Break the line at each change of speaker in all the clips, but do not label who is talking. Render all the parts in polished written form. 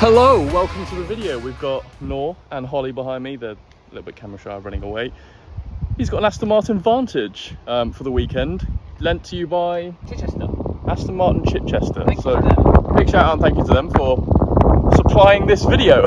Hello, welcome to the video. We've got Noor and Holly behind me. They're a little bit camera shy, running away. He's got an Aston Martin Vantage for the weekend, lent to you by
Chichester.
Aston Martin Chichester.
Thank
So
you to them.
big shout out and thank you to them for supplying this video.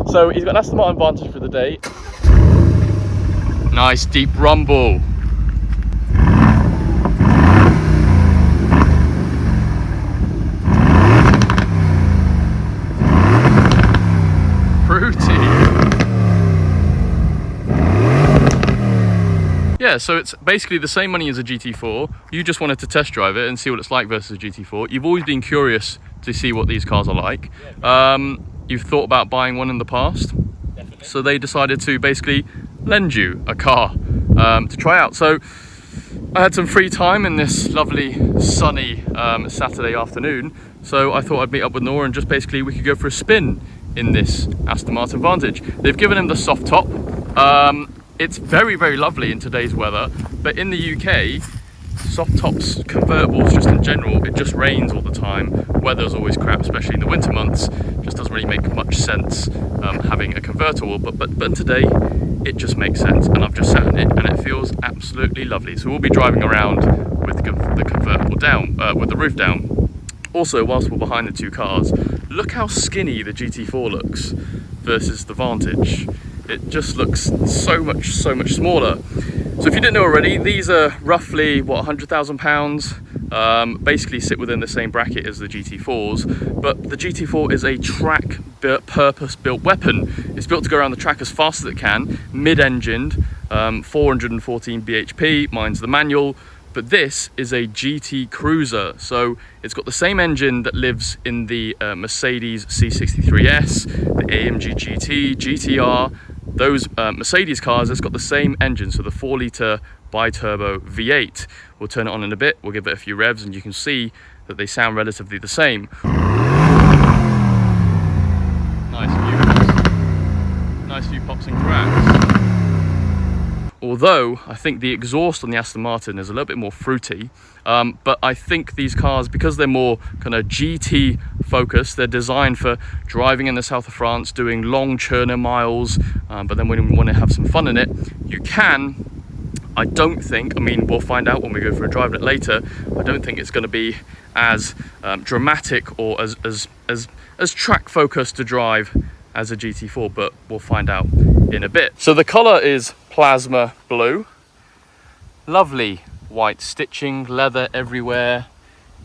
So he's got an Aston Martin Vantage for the day. Nice deep rumble. Yeah, so it's basically the same money as a GT4. You just wanted to test drive it and see what it's like versus a GT4. You've always been curious to see what these cars are like. You've thought about buying one in the past.
Definitely.
So they decided to basically lend you a car to try out. So I had some free time in this lovely sunny Saturday afternoon. So I thought I'd meet up with Noor and just basically we could go for a spin in this Aston Martin Vantage. They've given him the soft top. It's very, very lovely in today's weather, but in the UK, soft tops, convertibles just in general, it just rains all the time. Weather's always crap, especially in the winter months. Just doesn't really make much sense having a convertible, but today it just makes sense, and I've just sat in it and it feels absolutely lovely. So we'll be driving around with the convertible down, with the roof down. Also, whilst we're behind the two cars, look how skinny the GT4 looks versus the Vantage. It just looks so much smaller. So if you didn't know already, these are roughly, what, £100,000? Basically sit within the same bracket as the GT4s, but the GT4 is a track purpose-built weapon. It's built to go around the track as fast as it can, mid-engined, 414 bhp, mine's the manual, but this is a GT cruiser. So it's got the same engine that lives in the Mercedes C63S, the AMG GT, GTR, those Mercedes cars. It's got the same engine, so the 4-litre bi-turbo V8. We'll turn it on in a bit, we'll give it a few revs, and you can see that they sound relatively the same. Nice few pops and cracks. Although I think the exhaust on the Aston Martin is a little bit more fruity, but I think these cars, because they're more kind of GT focused, they're designed for driving in the south of France, doing long churner miles, but then when you want to have some fun in it, you can. I don't think, I mean, we'll find out when we go for a drive in it later, I don't think it's going to be as dramatic or as track focused to drive as a GT4, but we'll find out in a bit. So the colour is plasma blue, lovely white stitching, leather everywhere.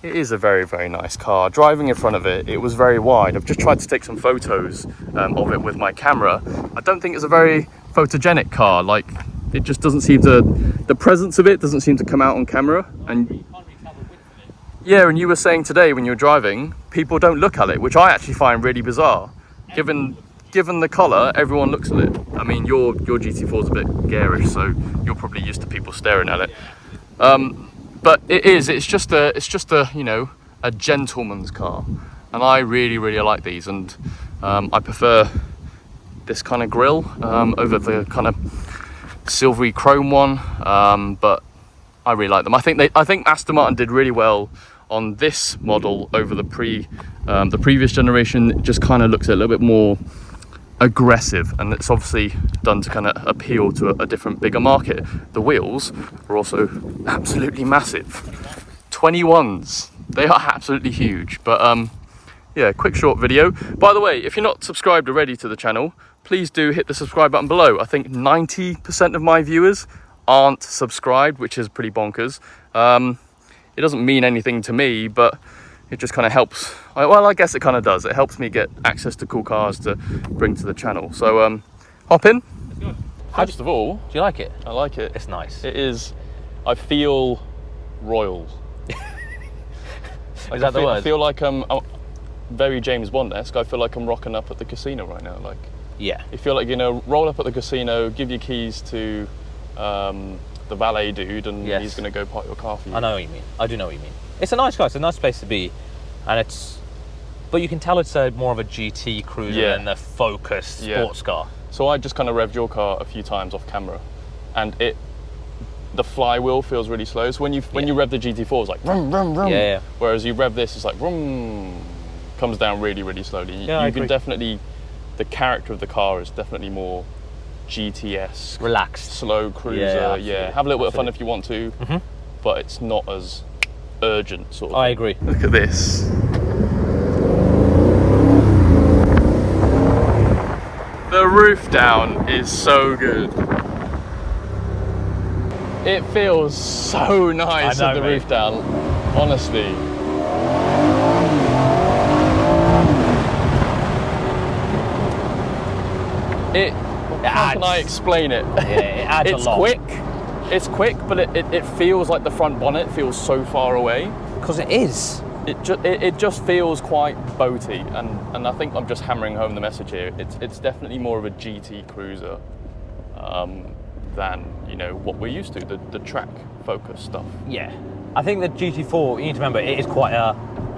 It is a very, very nice car. Driving in front of it, it was very wide. I've just tried to take some photos of it with my camera. I don't think it's a very photogenic car. Like, it just doesn't seem to, the presence of it doesn't seem to come out on camera. And yeah, and you were saying today when you were driving, people don't look at it, which I actually find really bizarre. Given the colour, everyone looks at it. I mean, your GT4 is a bit garish, so you're probably used to people staring at it. But it's just a you know, a gentleman's car, and I really, really like these, and I prefer this kind of grille over the kind of silvery chrome one. But I really like them. I think Aston Martin did really well on this model over the previous generation. It just kind of looks a little bit more aggressive, and it's obviously done to kind of appeal to a different, bigger market. The wheels are also absolutely massive, 21s. They are absolutely huge. But yeah, quick short video. By the way, if you're not subscribed already to the channel, please do hit the subscribe button below. I think 90% of my viewers aren't subscribed, which is pretty bonkers. It doesn't mean anything to me, but it just kind of helps. Well, I guess it kind of does. It helps me get access to cool cars to bring to the channel. So hop in.
Let's go.
First of all,
do you like it?
I like it.
It's nice.
It is. I feel royal.
Is that the word?
I feel like I'm very James Bond-esque. I feel like I'm rocking up at the casino right now. Like,
yeah.
You feel like, you know, roll up at the casino, give your keys to the valet dude, and he's going to go park your car for you.
I know what you mean. I do know what you mean. It's a nice car. It's a nice place to be, and but you can tell it's more of a GT cruiser than a focused sports car.
So I just kind of revved your car a few times off camera, and the flywheel feels really slow. So when you rev the GT4, it's like vroom, vroom, vroom.
Yeah.
Whereas you rev this, it's like vroom. comes down really, really slowly.
Yeah,
you can definitely, the character of the car is definitely more GTS,
relaxed,
slow cruiser. Yeah, have a little bit of fun if you want to, but it's not as urgent sort of.
I agree.
Look at this. The roof down is so good. It feels so nice with the roof down, honestly. How can I explain it?
Yeah, it adds a lot.
It's quick, but it feels like the front bonnet feels so far away.
Because it is.
It just feels quite boaty, and I think I'm just hammering home the message here. It's definitely more of a GT cruiser than, you know, what we're used to, the track focus stuff.
Yeah, I think the GT4, you need to remember, it is quite a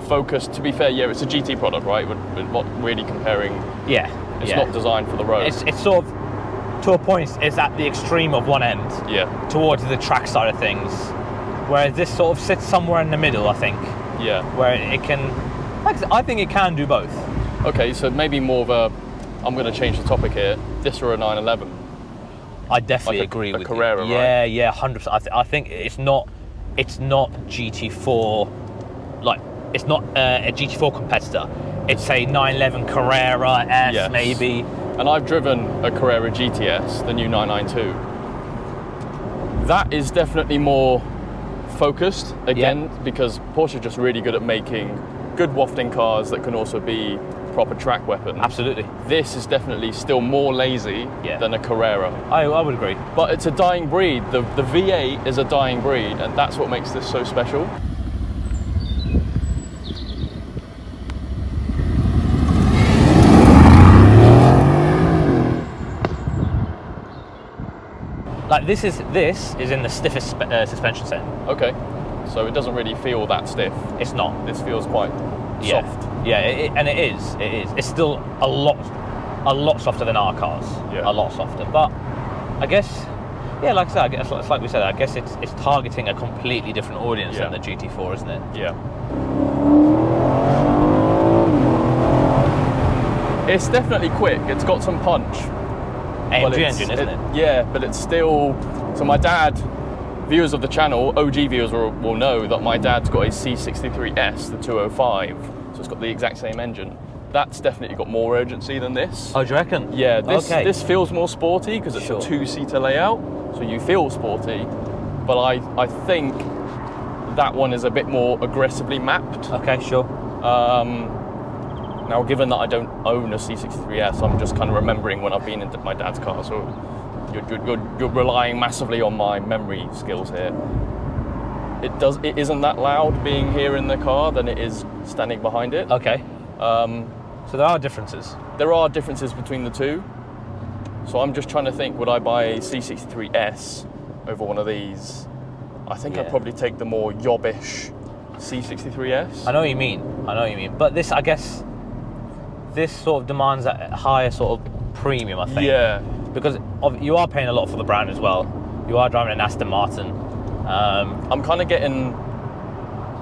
focus. To be fair, yeah, it's a GT product, right? We're not really comparing.
Yeah,
it's not designed for the road.
It's sort of, to a point, it's at the extreme of one end.
Yeah.
Towards the track side of things, whereas this sort of sits somewhere in the middle, I think.
Yeah.
Where it can, like I said, I think it can do both.
Okay, so maybe more of a, I'm going to change the topic here, this or a 911.
I definitely
like
agree with
Carrera,
you.
right?
Yeah, 100%. I think it's not GT4, like, it's not a GT4 competitor. It's a 911 Carrera S,
yes.
maybe.
And I've driven a Carrera GTS, the new 992. That is definitely more focused, again, because Porsche are just really good at making good wafting cars that can also be proper track weapons.
Absolutely.
This is definitely still more lazy than a Carrera.
I would agree.
But it's a dying breed. The V8 is a dying breed, and that's what makes this so special.
Like this is in the stiffest suspension set.
Okay, so it doesn't really feel that stiff.
It's not.
This feels quite soft.
Yeah, and it is. It's still a lot softer than our cars.
Yeah.
A lot softer. But I guess, yeah, like I said, I guess it's like we said. I guess it's targeting a completely different audience than the GT4, isn't it?
Yeah. It's definitely quick. It's got some punch.
AMG engine, isn't it?
Yeah, but it's still. So my dad, viewers of the channel, OG viewers will know that my dad's got a C63S, the 205. So it's got the exact same engine. That's definitely got more urgency than this.
Oh, do you reckon?
Yeah, this feels more sporty because it's
Sure.
a two-seater layout, so you feel sporty. But I think that one is a bit more aggressively mapped.
Okay, sure.
Now, given that I don't own a C63S, I'm just kind of remembering when I've been in my dad's car, so you're relying massively on my memory skills here. It isn't that loud being here in the car than it is standing behind it.
Okay. So there are differences.
There are differences between the two. So I'm just trying to think, would I buy a C63S over one of these? I think I'd probably take the more yobbish C63S.
I know what you mean. But this, I guess, this sort of demands a higher sort of premium, I think.
Yeah.
Because you are paying a lot for the brand as well. You are driving an Aston Martin.
I'm kind of getting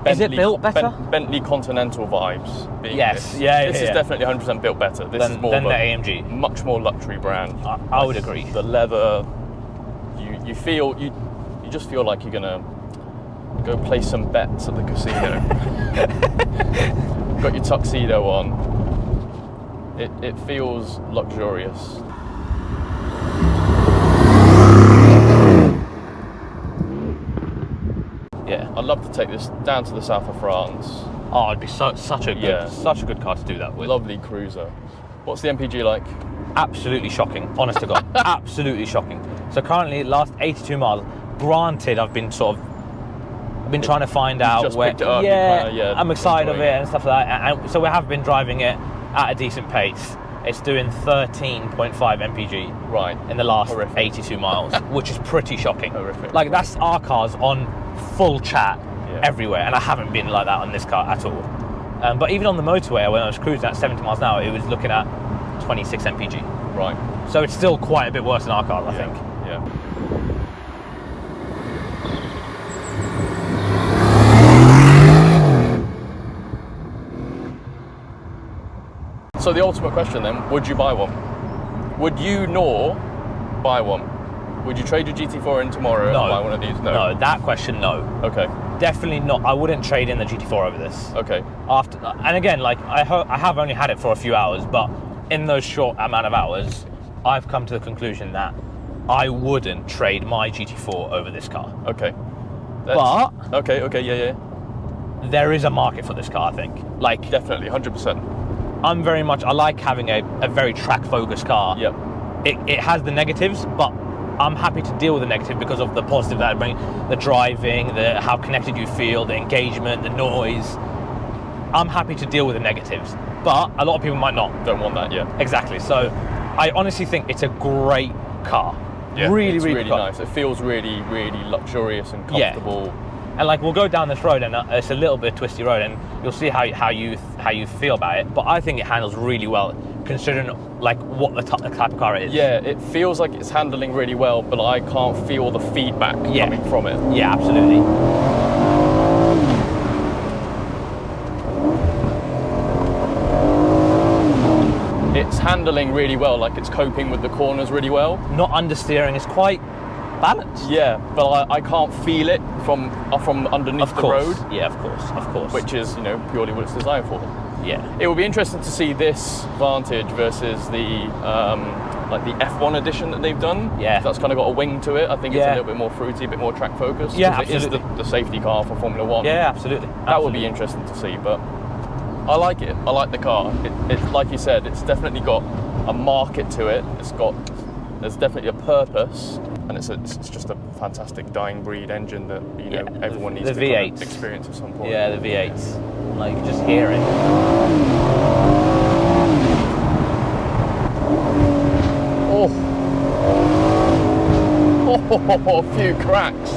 Bentley,
is it built better?
Bentley Continental vibes. Being
Yes,
this.
yeah,
This is definitely 100% built better. This is more
than
of
the
a
AMG.
much more luxury brand.
I would agree.
The leather, you feel you just feel like you're gonna go play some bets at the casino. Got your tuxedo on. It feels luxurious.
Yeah.
I'd love to take this down to the south of France.
Oh, it'd be such a good car to do that with.
Lovely cruiser. What's the MPG like?
Absolutely shocking, honest to God. Absolutely shocking. So currently, last 82 miles. Granted, I've been trying to find out
just
where.
picked it up,
I'm excited of
enjoying
it and stuff like that. And so we have been driving it at a decent pace. It's doing 13.5 mpg
right
in the last
Horrific.
82 miles, which is pretty shocking.
Horrific.
Like that's our cars on full chat everywhere, and I haven't been like that on this car at all. But even on the motorway, when I was cruising at 70 miles an hour, it was looking at 26 mpg.
Right.
So it's still quite a bit worse than our cars, I think.
Yeah. So the ultimate question then, would you buy one? Would you nor buy one? Would you trade your GT4 in tomorrow
No.
and buy one of these?
No, that question, no.
Okay.
Definitely not. I wouldn't trade in the GT4 over this.
Okay.
After, and again, like I have only had it for a few hours, but in those short amount of hours, I've come to the conclusion that I wouldn't trade my GT4 over this car.
Okay.
But
Okay, yeah.
there is a market for this car, I think. Like,
Definitely, 100%.
I like having a very track-focused car.
Yep.
It has the negatives, but I'm happy to deal with the negative because of the positive that it brings, the driving, how connected you feel, the engagement, the noise. I'm happy to deal with the negatives, but a lot of people might not.
Don't want that, yeah.
Exactly. So I honestly think it's a great car.
Yeah,
really
it's really
car.
nice. It feels really, really luxurious and comfortable.
Yeah. And like we'll go down this road, and it's a little bit twisty road, and you'll see how you feel about it. But I think it handles really well, considering like what the type of car it is.
Yeah, it feels like it's handling really well, but I can't feel the feedback coming from it.
Yeah, absolutely.
It's handling really well, like it's coping with the corners really well.
Not understeering, it's quite balanced.
Yeah, but I can't feel it from underneath the road.
Yeah, of course.
Which is, purely what it's designed for.
Yeah.
It will be interesting to see this Vantage versus the like the F1 edition that they've done.
Yeah.
That's kind of got a wing to it. I think it's a little bit more fruity, a bit more track focused.
Yeah,
It is the safety car for Formula One.
Yeah, absolutely.
That will be interesting to see, but I like it. I like the car. It's like you said, it's definitely got a market to it. There's definitely a purpose, and it's just a fantastic dying breed engine that everyone needs to kind of experience at some point.
Yeah, the V8s. Like you just hear it.
Oh, a few cracks.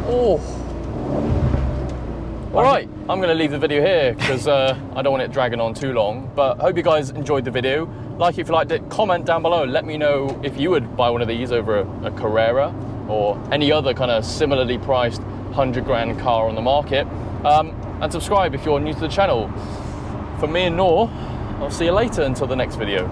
Oh. All right, I'm going to leave the video here because I don't want it dragging on too long. But I hope you guys enjoyed the video. Like it if you liked it, comment down below. Let me know if you would buy one of these over a Carrera or any other kind of similarly priced 100 grand car on the market. And subscribe if you're new to the channel. For me and Noor, I'll see you later until the next video.